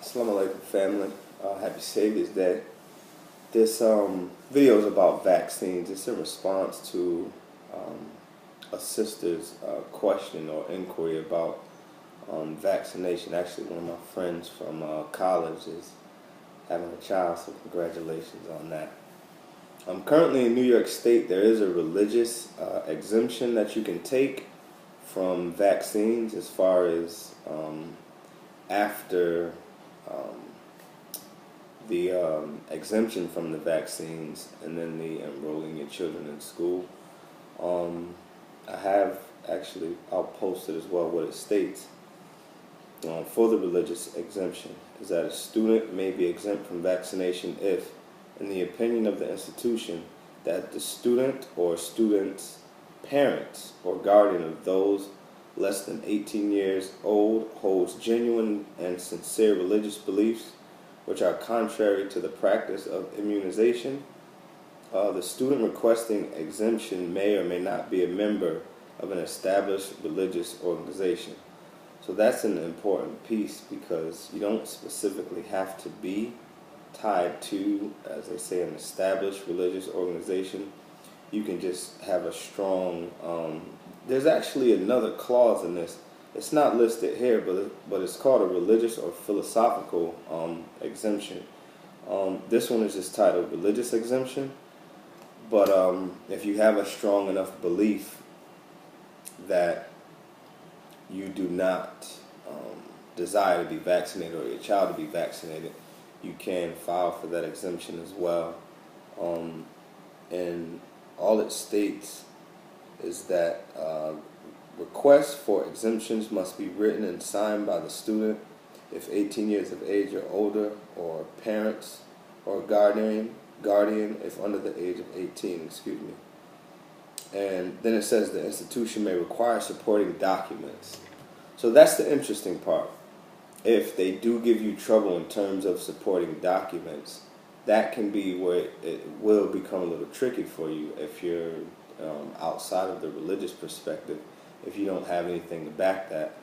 Assalamu alaikum, family. Happy Savior's Day. This video is about vaccines. It's in response to a sister's question or inquiry about vaccination. Actually, one of my friends from college is having a child, so congratulations on that. Currently in New York State, there is a religious exemption that you can take from vaccines as far as after the exemption from the vaccines and then the enrolling your children in school. I'll post it as well, what it states for the religious exemption is that a student may be exempt from vaccination if, in the opinion of the institution, that the student or student's parents or guardian of those less than 18 years old holds genuine and sincere religious beliefs which are contrary to the practice of immunization. The student requesting exemption may or may not be a member of an established religious organization. So that's an important piece because you don't specifically have to be tied to, as they say, an established religious organization. You can just have a strong, there's actually another clause in this. It's not listed here, but it's called a religious or philosophical exemption. This one is just titled religious exemption. But if you have a strong enough belief that you do not desire to be vaccinated or your child to be vaccinated, you can file for that exemption as well. And all it states is that requests for exemptions must be written and signed by the student if 18 years of age or older, or parents or guardian if under the age of 18, And then it says the institution may require supporting documents. So that's the interesting part. If they do give you trouble in terms of supporting documents, that can be where it will become a little tricky for you if you're outside of the religious perspective, if you don't have anything to back that.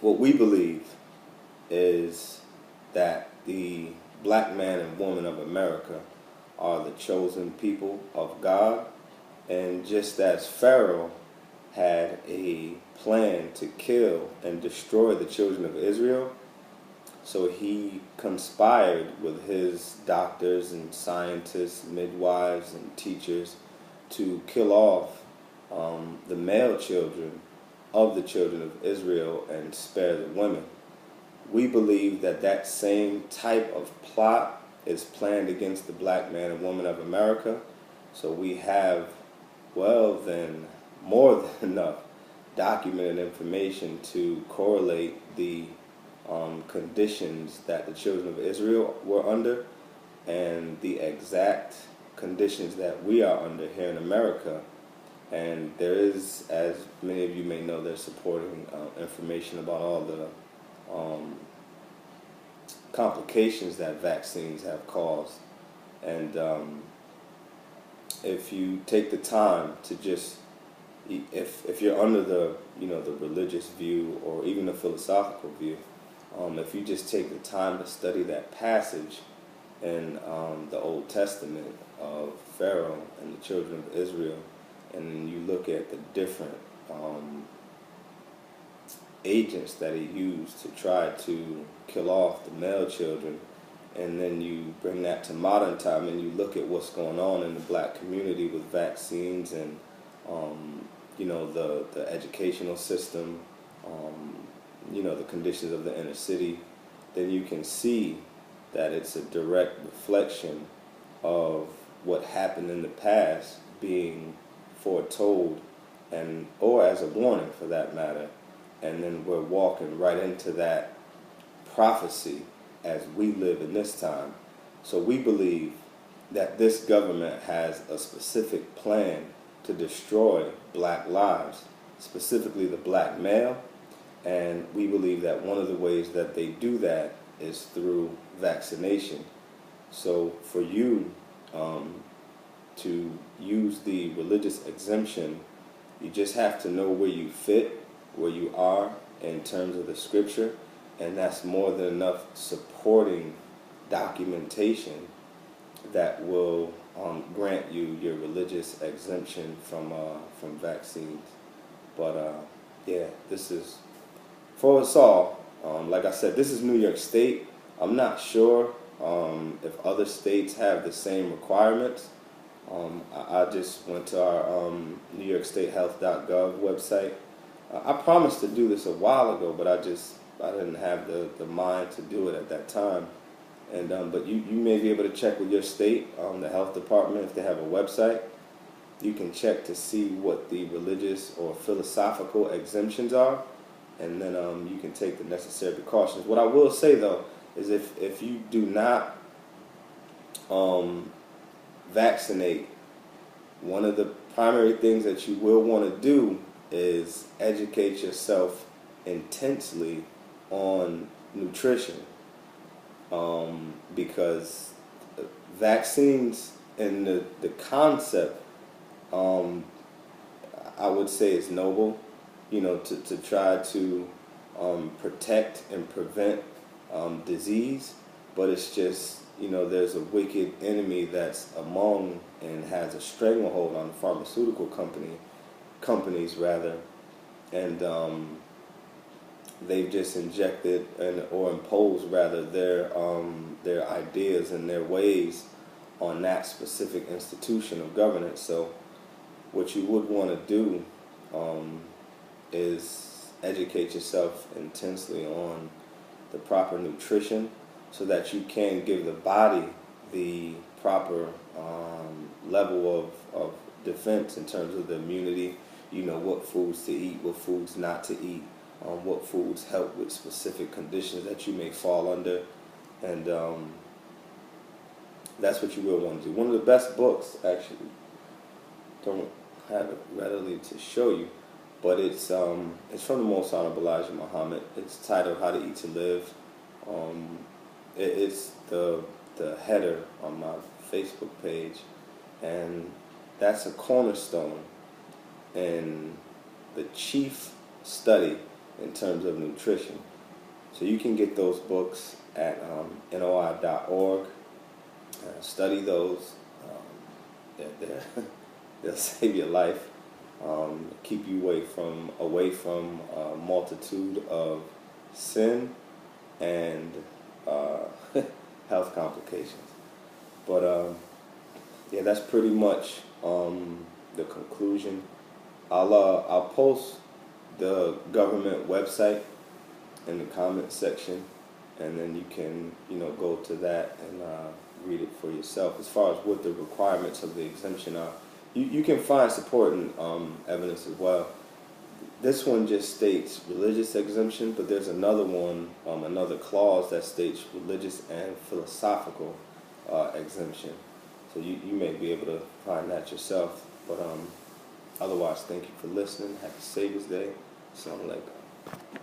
What we believe is that the black man and woman of America are the chosen people of God, and just as Pharaoh had a plan to kill and destroy the children of Israel, so he conspired with his doctors and scientists, midwives and teachers to kill off the male children of the children of Israel and spare the women. We believe that that same type of plot is planned against the black man and woman of America. So we have, more than enough documented information to correlate the conditions that the children of Israel were under and the exact conditions that we are under here in America. And there is, as many of you may know, there's supporting information about all the complications that vaccines have caused. And if you take the time to just, if you're under the the religious view or even the philosophical view, if you just take the time to study that passage in the Old Testament of Pharaoh and the children of Israel, and you look at the different agents that he used to try to kill off the male children, and then you bring that to modern time and you look at what's going on in the black community with vaccines and the educational system, the conditions of the inner city, then you can see that it's a direct reflection of what happened in the past being foretold, or as a warning for that matter, and then we're walking right into that prophecy as we live in this time. So we believe that this government has a specific plan to destroy black lives, specifically the black male, and we believe that one of the ways that they do that is through vaccination. So for you to use the religious exemption, you just have to know where you fit, where you are in terms of the scripture, and that's more than enough supporting documentation that will grant you your religious exemption from vaccines. But yeah, this is for us all. Like I said, this is New York State. I'm not sure if other states have the same requirements. I just went to our New York State Health.gov website. I promised to do this a while ago, but I didn't have the mind to do it at that time. And but you may be able to check with your state, the health department, if they have a website. You can check to see what the religious or philosophical exemptions are, and then you can take the necessary precautions. What I will say though is if you do not vaccinate, one of the primary things that you will want to do is educate yourself intensely on nutrition, because vaccines and the concept, I would say, is noble, to try to protect and prevent disease, but it's just, there's a wicked enemy that's among and has a stranglehold on pharmaceutical companies rather, and they've just injected or imposed rather their ideas and their ways on that specific institution of governance. So what you would want to do is educate yourself intensely on the proper nutrition so that you can give the body the proper level of defense in terms of the immunity. What foods to eat, what foods not to eat, what foods help with specific conditions that you may fall under, and that's what you will want to do. One of the best books, actually, don't have it readily to show you, but it's from the Most Honorable Elijah Muhammad. It's titled How to Eat to Live. It's the header on my Facebook page, and that's a cornerstone and the chief study in terms of nutrition. So you can get those books at noi.org. Study those. They'll save your life. Keep you away from a multitude of sin and health complications. But yeah, that's pretty much the conclusion. I'll post the government website in the comment section, and then you can go to that and read it for yourself. As far as what the requirements of the exemption are, you can find supporting evidence as well. This one just states religious exemption, but there's another one, another clause that states religious and philosophical exemption. So you may be able to find that yourself. But otherwise, thank you for listening. Happy Savior's Day. Assalamu alaikum.